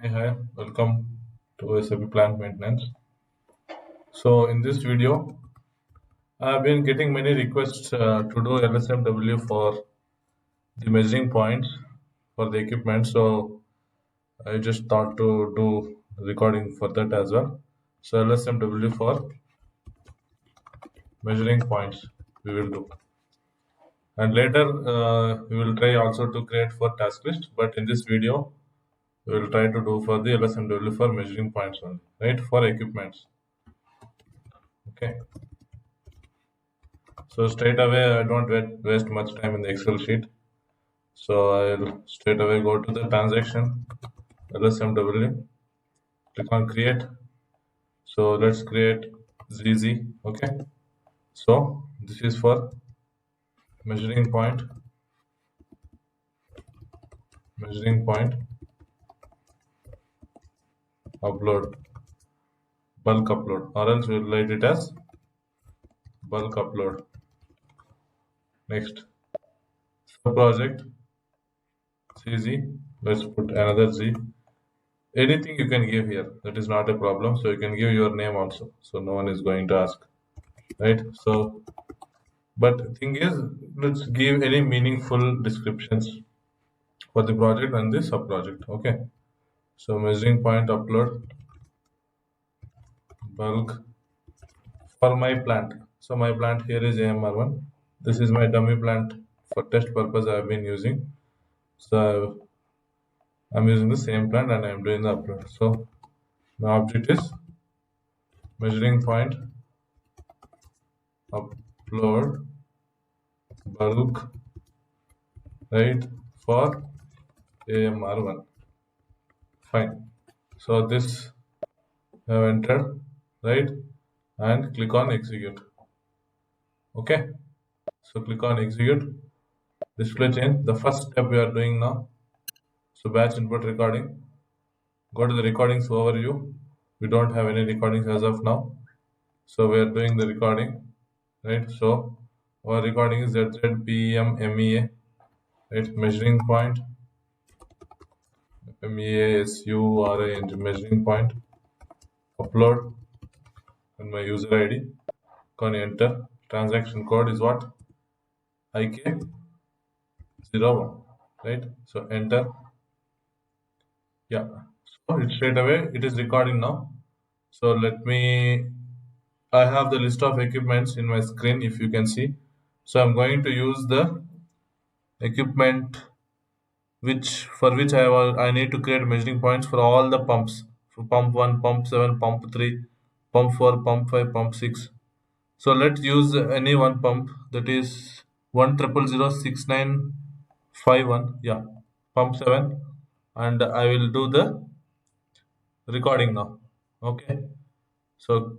Hey, hi, welcome to SAP Plant Maintenance. So, in this video, I've been getting many requests to do LSMW for the measuring points for the equipment. So, I just thought to do recording for that as well. So, LSMW for measuring points we will do. And later, we will try also to create for task list. But in this video, we will try to do for the LSMW for measuring points only, right? For equipments. Okay. So straight away, I don't waste much time in the Excel sheet. So I'll straight away go to the transaction, LSMW, click on create. So let's create ZZ. Okay. So this is for measuring point, measuring point, upload, bulk upload, or else we'll write it as bulk upload. Next, sub project ZZ. Let's put another Z. Anything you can give here. That is not a problem. So you can give your name also. So no one is going to ask, right? So but thing is, let's give any meaningful descriptions for the project and the sub project. Okay. So measuring point upload bulk for my plant. So my plant here is AMR1. This is my dummy plant for test purpose I have been using. So I'm using the same plant and I'm doing the upload. So my object is measuring point upload bulk right for AMR1. Fine. So this I have entered right and click on execute. Okay, so click on execute. Display change. The first step we are doing now. So batch input recording. Go to the recordings overview. We don't have any recordings as of now. So we are doing the recording, right? So our recording is ZZPM right? Measuring point MEASURA measuring point. Upload and my user ID. Can enter. Transaction code is what? IK01, right? So enter. Yeah. So it straight away it is recording now. So let me. I have the list of equipments in my screen if you can see. So I'm going to use the equipment which I need to create measuring points for all the pumps. For pump 1, pump 7, pump 3, pump 4, pump 5, pump 6. So let's use any one pump that is 1000691. Yeah, pump 7, and I will do the recording now. Okay, so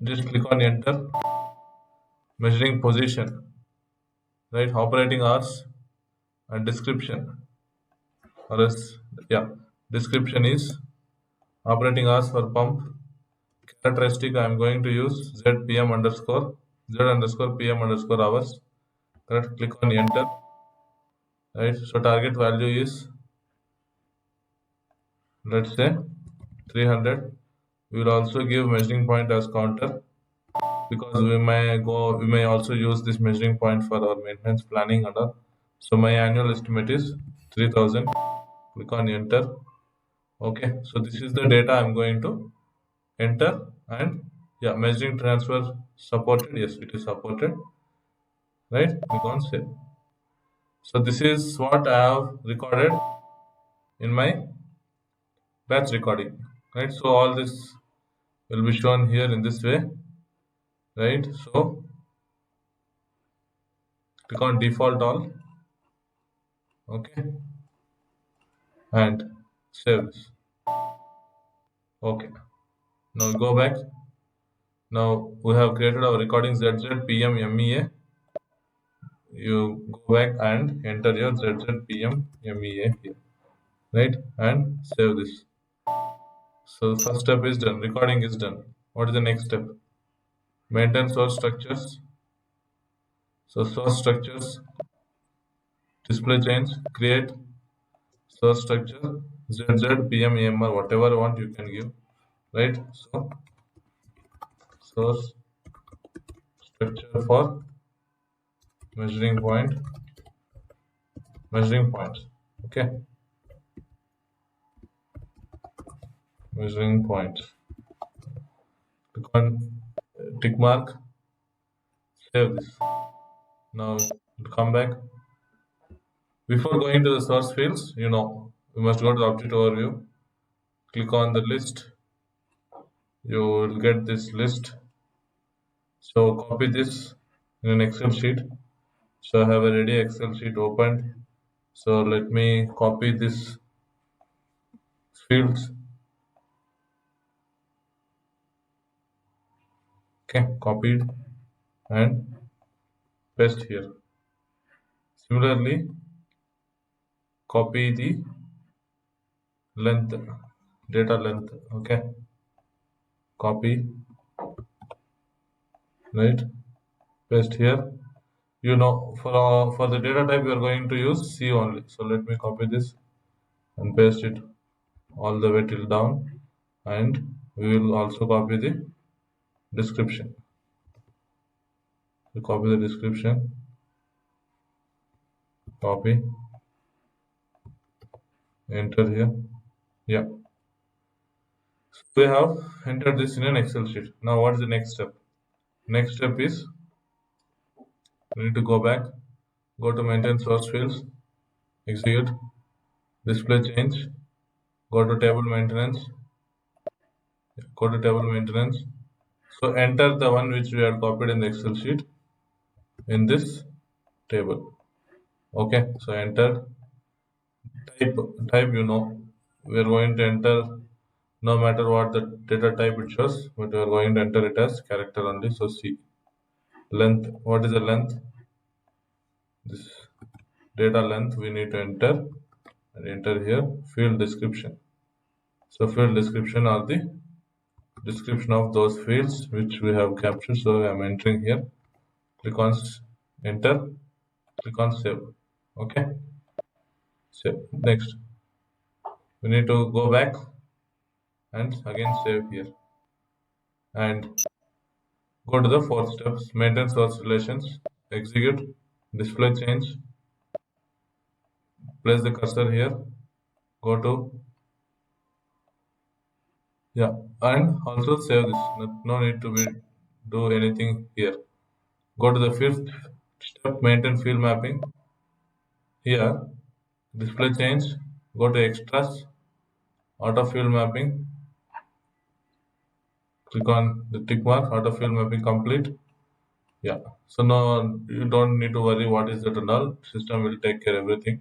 just click on enter. Measuring position, right? Operating hours and description. Or else, yeah, description is operating hours for pump. Characteristic I am going to use ZPM underscore Z underscore PM underscore hours. Correct. Click on enter. Right. So target value is, let's say, 300. We will also give measuring point as counter because we may also use this measuring point for our maintenance planning and all. So my annual estimate is 3000. Click on enter. Okay, so this is the data I'm going to enter, and yeah, measuring transfer supported. Yes, it is supported, right? Click on save. So this is what I have recorded in my batch recording, right? So all this will be shown here in this way, right? So click on default all, okay, and save this. Okay, now go back. Now we have created our recording ZZPM You go back and enter your ZZPM here, right? And save this. So the first step is done. Recording is done. What is the next step? Maintain source structures. So source structures, display change, create source structure, ZZ, PM, AMR, whatever you want you can give, right? So source structure for measuring point, measuring points. Okay, measuring points. Click on tick mark, save this. Now come back. Before going to the source fields, we must go to the object overview. Click on the list. You will get this list. So copy this in an Excel sheet. So I have a ready Excel sheet opened. So let me copy this fields. Okay, copied and paste here. Similarly, copy the length, data length. Okay, copy, right, paste here. For the data type we are going to use C only. So let me copy this and paste it all the way till down, and we will also copy the description. So copy the description, copy, enter here. Yeah, so we have entered this in an Excel sheet. Now what is the next step? Next step is we need to go back, go to maintain source fields, execute, display change, go to table maintenance, go to table maintenance. So enter the one which we had copied in the Excel sheet in this table. Okay, so enter type, we are going to enter no matter what the data type it shows, but we are going to enter it as character only. So C. Length, what is the length? This data length we need to enter, and enter here field description. So field description are the description of those fields which we have captured. So I am entering here. Click on enter, click on save. Okay, save. Next we need to go back and again save here, and go to the fourth steps, maintain source relations, execute, display change, place the cursor here, go to, yeah, and also save this. No need to do anything here. Go to the fifth step, maintain field mapping. Here, display change, go to extras, auto field mapping, click on the tick mark, auto field mapping complete. Yeah, so now you don't need to worry what is that and all. System will take care of everything.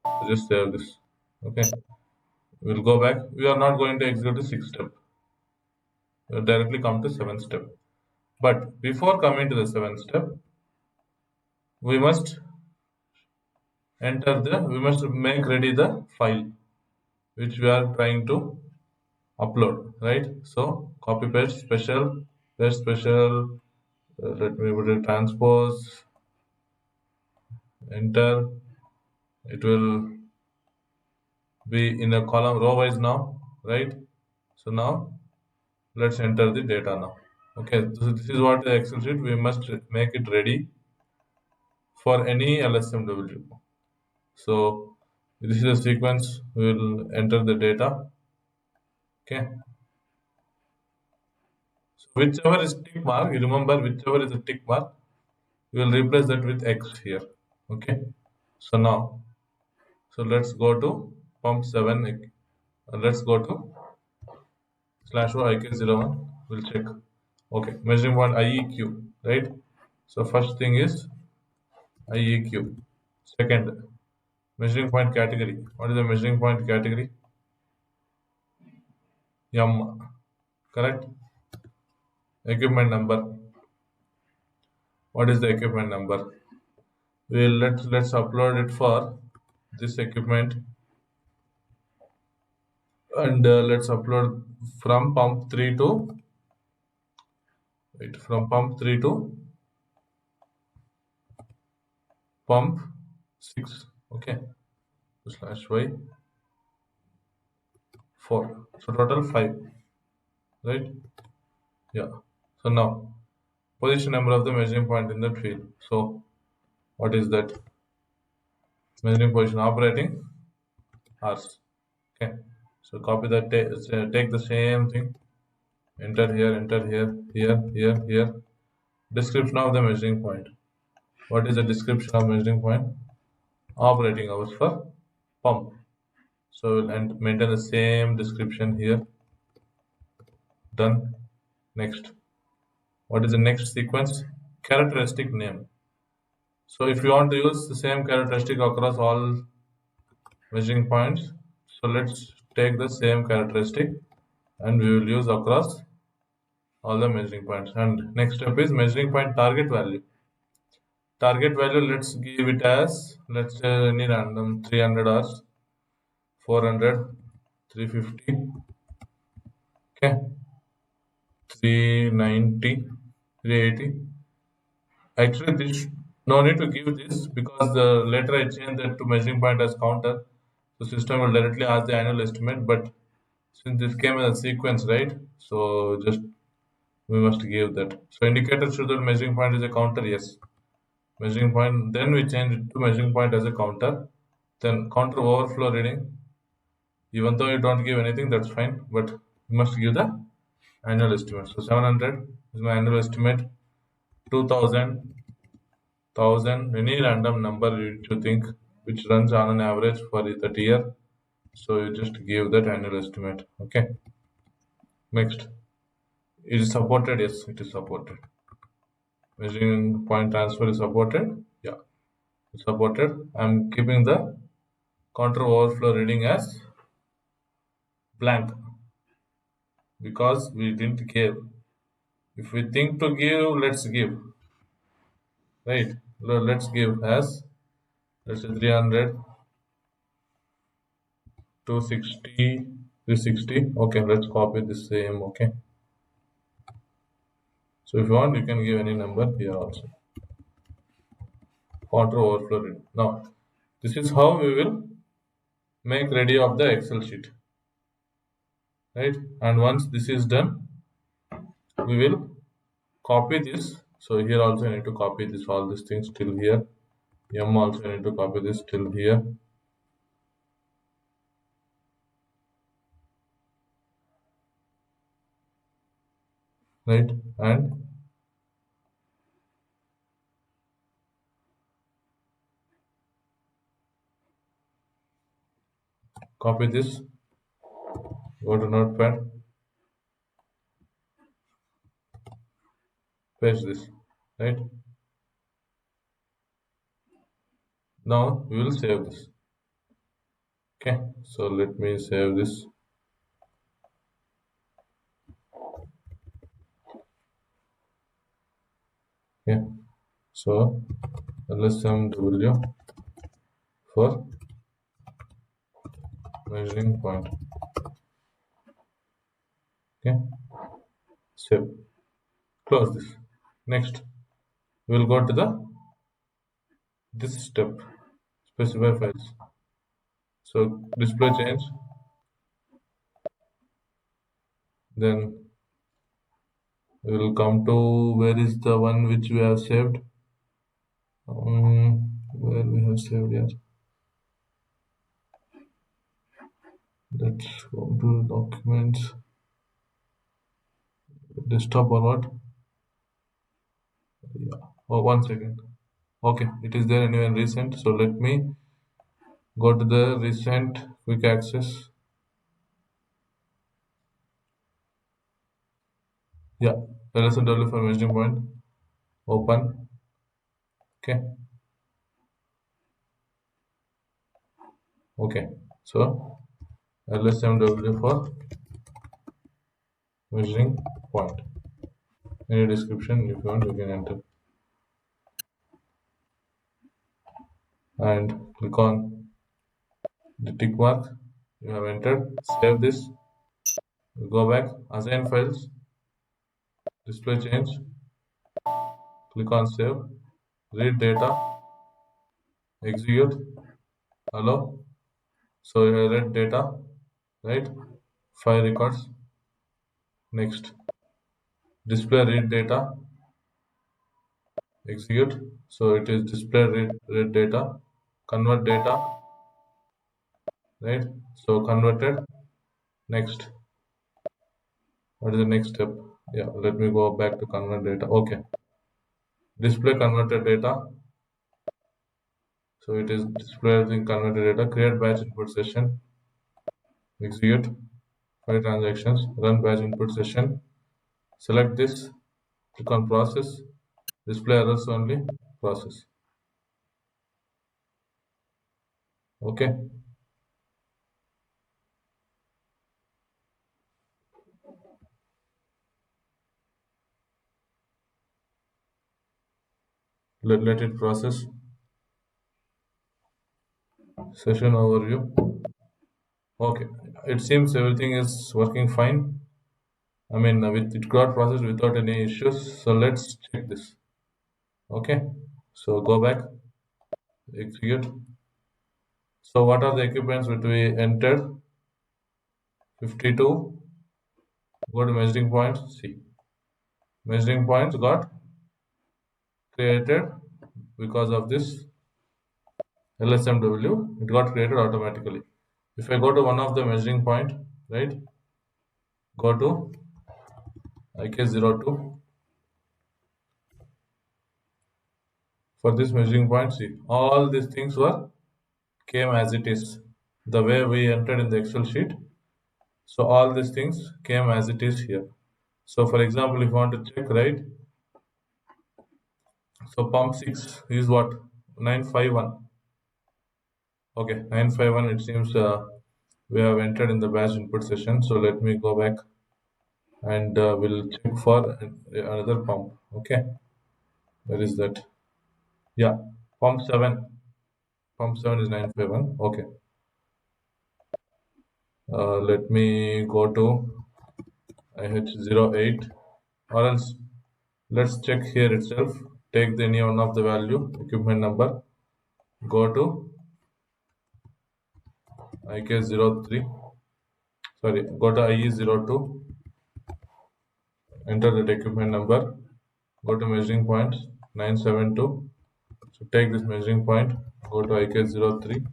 So just save this. Okay. We'll go back. We are not going to execute the sixth step. We'll directly come to seventh step. But before coming to the seventh step, we must we must make ready the file which we are trying to upload, right? So copy paste special, let me put it transpose, enter. It will be in a column row wise now, right? So now let's enter the data now. Okay, so this is what the Excel sheet we must make it ready for any Lsmw. So this is a sequence. We will enter the data. Okay. So whichever is tick mark, you remember whichever is a tick mark, we will replace that with X here. Okay. So now, so let's go to pump 7. Let's go to /o IK01. We'll check. Okay. Measuring point IEQ, right? So first thing is IEQ. Second, measuring point category. What is the measuring point category? M. Correct. Equipment number. What is the equipment number? Let's upload it for this equipment, and let's upload from pump 3 to from pump 3 to pump 6. Okay. /y 4. So total 5, right? Yeah. So now position number of the measuring point in that field. So what is that? Measuring position operating hours. Okay. So copy that. Take the same thing. Enter here. Enter here. Here. Here. Here. Description of the measuring point. What is the description of measuring point? Operating hours for pump. So and maintain the same description here. Done. Next. What is the next sequence? Characteristic name. So if you want to use the same characteristic across all measuring points, so let's take the same characteristic and we will use across all the measuring points. And next step is measuring point target value. Target value, let's give it as, let's say any random 300 hours, 400, 350, okay, 390, 380. Actually, this no need to give this because the later I change that to measuring point as counter, the system will directly ask the annual estimate. But since this came in a sequence, right? So just we must give that. So indicator should the measuring point is a counter, yes. Measuring point, then we change it to measuring point as a counter. Then counter overflow reading. Even though you don't give anything, that's fine. But you must give the annual estimate. So 700 is my annual estimate. 2000, 1000, any random number you think which runs on an average for that year. So you just give that annual estimate. Okay. Next. It is supported. Yes, it is supported. Measuring point transfer is supported. Yeah, it's supported. I'm keeping the counter overflow reading as blank because we didn't give. If we think to give, let's give. Right? Let's give as, let's say 300, 260, 360. Okay, let's copy the same. Okay. So if you want, you can give any number here also. Counter overflow reading. Now, this is how we will make ready of the Excel sheet. Right? And once this is done, we will copy this. So here also I need to copy this all these things till here. M also I need to copy this till here. Right? And copy this. Go to notepad. Paste this. Right? Now we will save this. Okay. So let me save this. Okay. So Lsmw for measuring point. Okay. Save. Close this. Next, we will go to the this step. Specify files. So display change. Then we will come to where is the one which we have saved. Where we have saved here. Let's go to documents. Desktop or what? Yeah. Oh, 1 second. Okay, it is there anyway in recent. So let me go to the recent quick access. Yeah, LSMW for measuring point. Open. Okay. Okay. So LSMW for measuring point. Any description if you want, you can enter. And click on the tick mark. You have entered. Save this. Go back. Assign files. Display change. Click on save. Read data. Execute. Hello. So you have read data, right? 5 records. Next, display read data, execute. So it is display read data, convert data, right? So converted. Next, what is the next step? Yeah, let me go back to convert data. Okay, display converted data. So it is displaying converted data. Create batch input session. Execute 5 transactions. Run batch input session. Select this. Click on process. Display errors only. Process. Okay. Let it process. Session overview. Okay. It seems everything is working fine. I mean, it got processed without any issues. So let's check this. Okay. So go back. Execute. So what are the equipments which we entered? 52. Go to measuring points. See. Measuring points got created because of this Lsmw. It got created automatically. If I go to one of the measuring point, right? Go to IK02. For this measuring point, see, all these things were came as it is. The way we entered in the Excel sheet. So all these things came as it is here. So for example, if you want to check, right? So pump 6 is what? 951. Okay, 951, it seems we have entered in the batch input session. So let me go back and we'll check for another pump. Okay, where is that? Yeah, pump 7. Pump 7 is 951. Okay, let me go to IH08, or else let's check here itself. Take any one of the value, equipment number, go to IK03, sorry, go to IE02, enter that equipment number, go to measuring point 972. So take this measuring point, go to IK03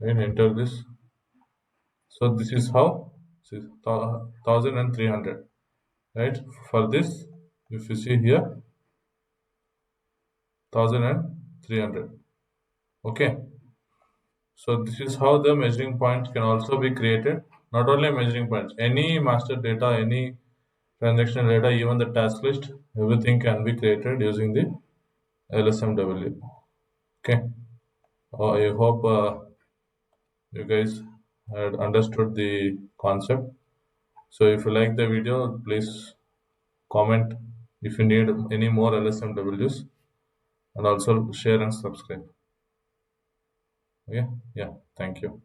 and enter this. So this is how, this is 1300, right? For this, if you see here, 1300. Okay. So this is how the measuring points can also be created. Not only measuring points, any master data, any transaction data, even the task list, everything can be created using the Lsmw. Okay. I hope you guys had understood the concept. So if you like the video, please comment if you need any more LSMWs, and also share and subscribe. Okay. Yeah. Thank you.